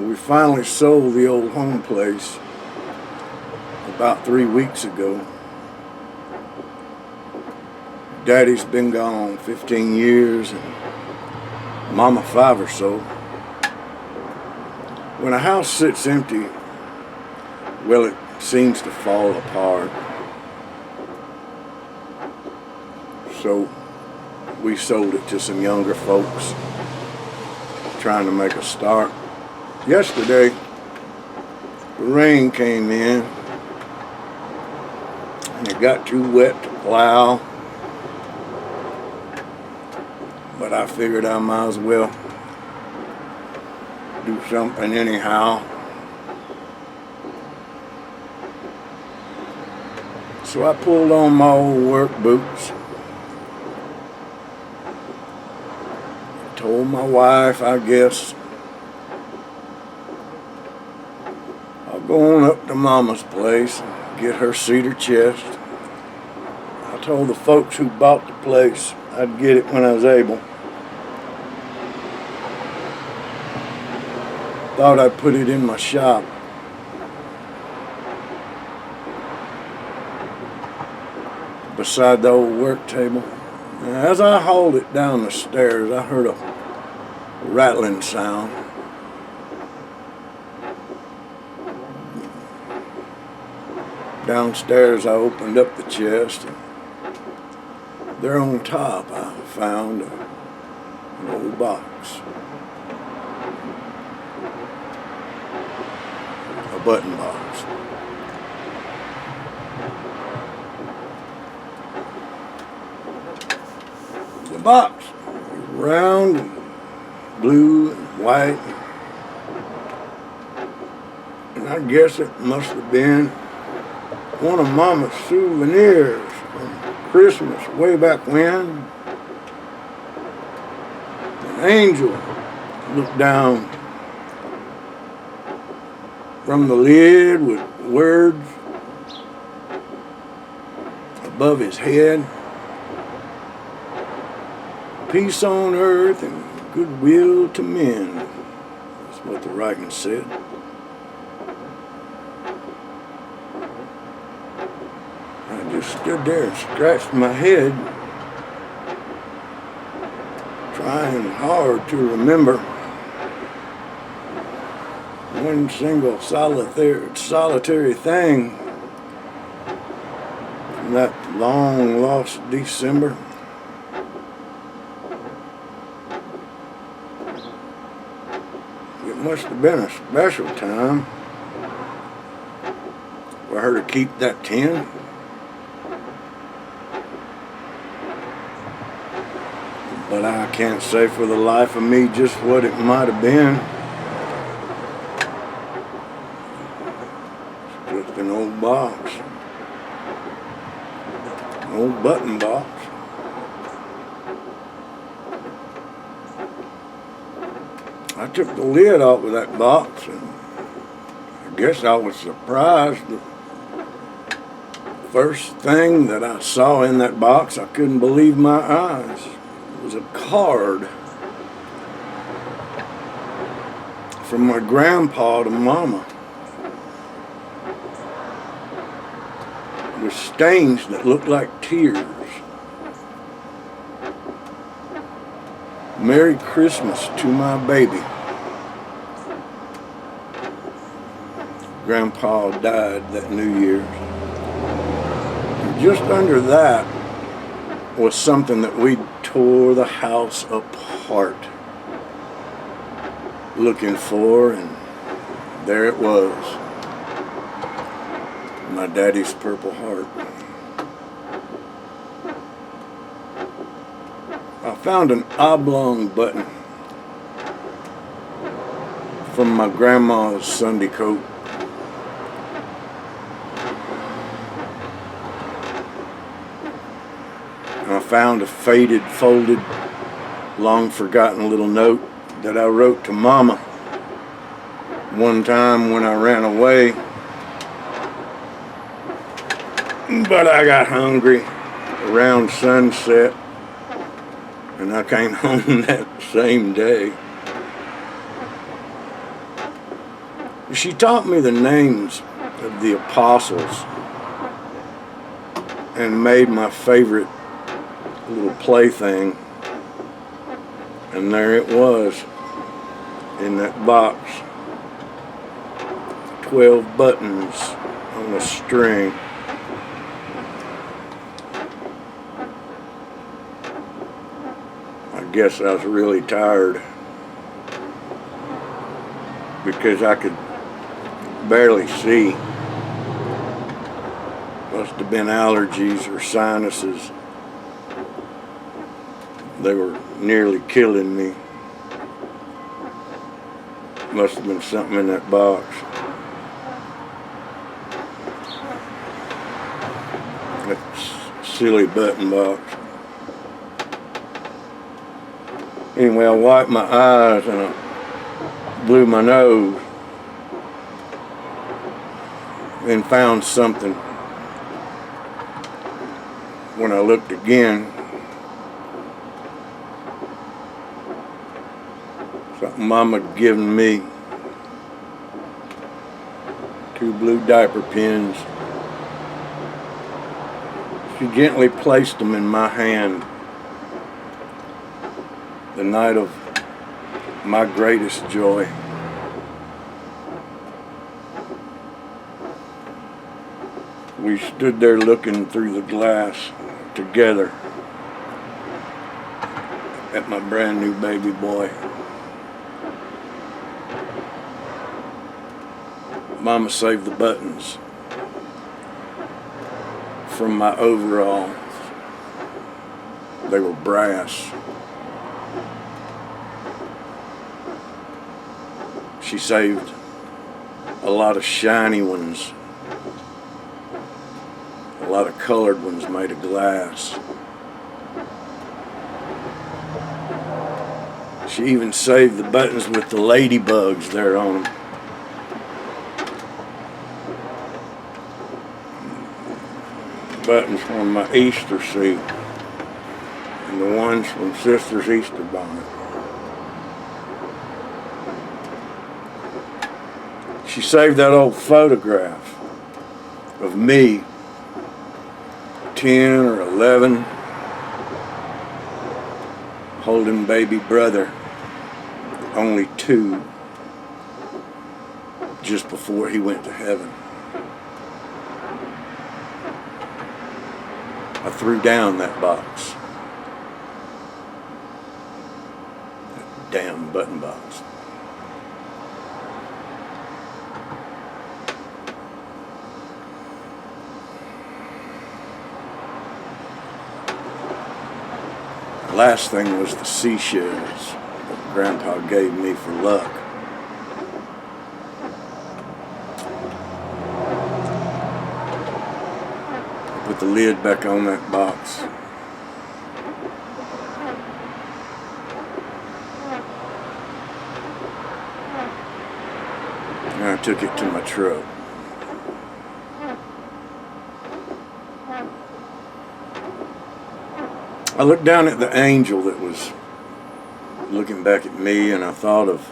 We finally sold the old home place about 3 weeks ago. Daddy's been gone 15 years and Mama 5 or so. When a house sits empty, well, it seems to fall apart. So we sold it to some younger folks trying to make a start. Yesterday, the rain came in and it got too wet to plow, but I figured I might as well do something anyhow. So I pulled on my old work boots. Told my wife, I guess, I'll go on up to Mama's place and get her cedar chest. I told the folks who bought the place I'd get it when I was able. Thought I'd put it in my shop. Beside the old work table. As I hauled it down the stairs, I heard a rattling sound. Downstairs, I opened up the chest, and there on top, I found an old box. A button box. The box was round and blue and white, and I guess it must have been one of Mama's souvenirs from Christmas way back when. An angel looked down from the lid with words above his head. Peace on earth and goodwill to men. That's what the writing said. I just stood there and scratched my head, trying hard to remember one single solitary thing from that long lost December. It must have been a special time for her to keep that tin. But I can't say for the life of me just what it might have been. It's just an old box. An old button box. I took the lid off of that box, and I guess I was surprised. The first thing that I saw in that box, I couldn't believe my eyes. It was a card from my grandpa to Mama, with stains that looked like tears. Merry Christmas to my baby. Grandpa died that New Year's. And just under that was something that we tore the house apart looking for, and there it was. My daddy's Purple Heart. I found an oblong button from my grandma's Sunday coat. And I found a faded, folded, long-forgotten little note that I wrote to Mama one time when I ran away. But I got hungry around sunset, and I came home that same day. She taught me the names of the apostles and made my favorite little plaything. And there it was in that box. 12 buttons on a string. I guess I was really tired because I could barely see. Must have been allergies or sinuses. They were nearly killing me. Must have been something in that box. That silly button box. Anyway, I wiped my eyes and I blew my nose and found something. When I looked again, something Mama had given me. 2 blue diaper pins. She gently placed them in my hand the night of my greatest joy. We stood there looking through the glass together at my brand new baby boy. Mama saved the buttons from my overalls. They were brass. She saved a lot of shiny ones, a lot of colored ones made of glass. She even saved the buttons with the ladybugs there on them. Buttons from my Easter suit and the ones from Sister's Easter bonnet. She saved that old photograph of me, 10 or 11, holding baby brother, only 2, just before he went to heaven. I threw down that box. That damn button box. The last thing was the seashells that Grandpa gave me for luck. Put the lid back on that box. And I took it to my truck. I looked down at the angel that was looking back at me, and I thought of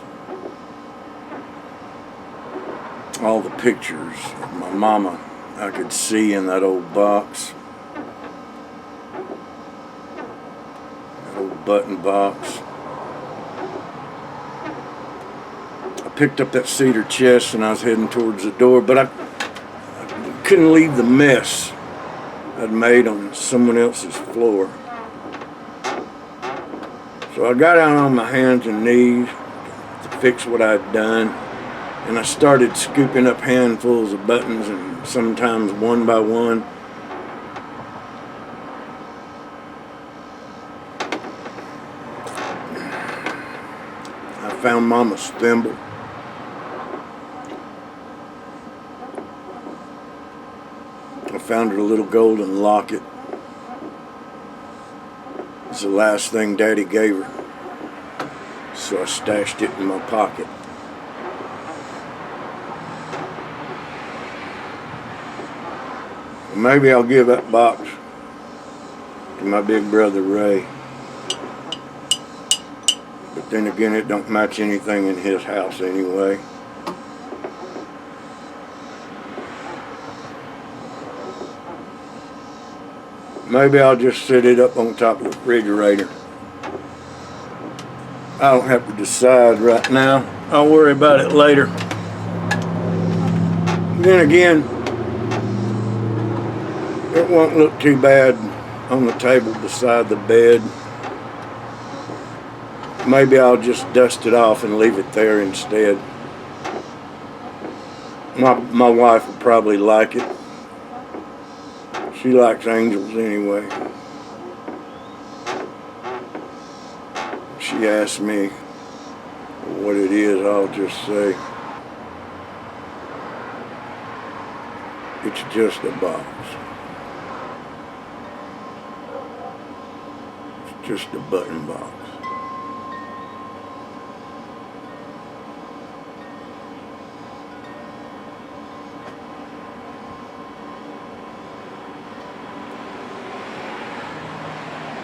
all the pictures of my mama I could see in that old box. That old button box. I picked up that cedar chest and I was heading towards the door, but I couldn't leave the mess I'd made on someone else's floor. So I got down on my hands and knees to fix what I'd done, and I started scooping up handfuls of buttons, and sometimes one by one. I found Mama's thimble. I found her little golden locket. It's the last thing Daddy gave her, so I stashed it in my pocket. Maybe I'll give that box to my big brother Ray, but then again, it don't match anything in his house anyway. Maybe I'll just set it up on top of the refrigerator. I don't have to decide right now. I'll worry about it later. Then again, it won't look too bad on the table beside the bed. Maybe I'll just dust it off and leave it there instead. My wife will probably like it. She likes angels anyway. She asked me what it is, I'll just say it's just a box. It's just a button box.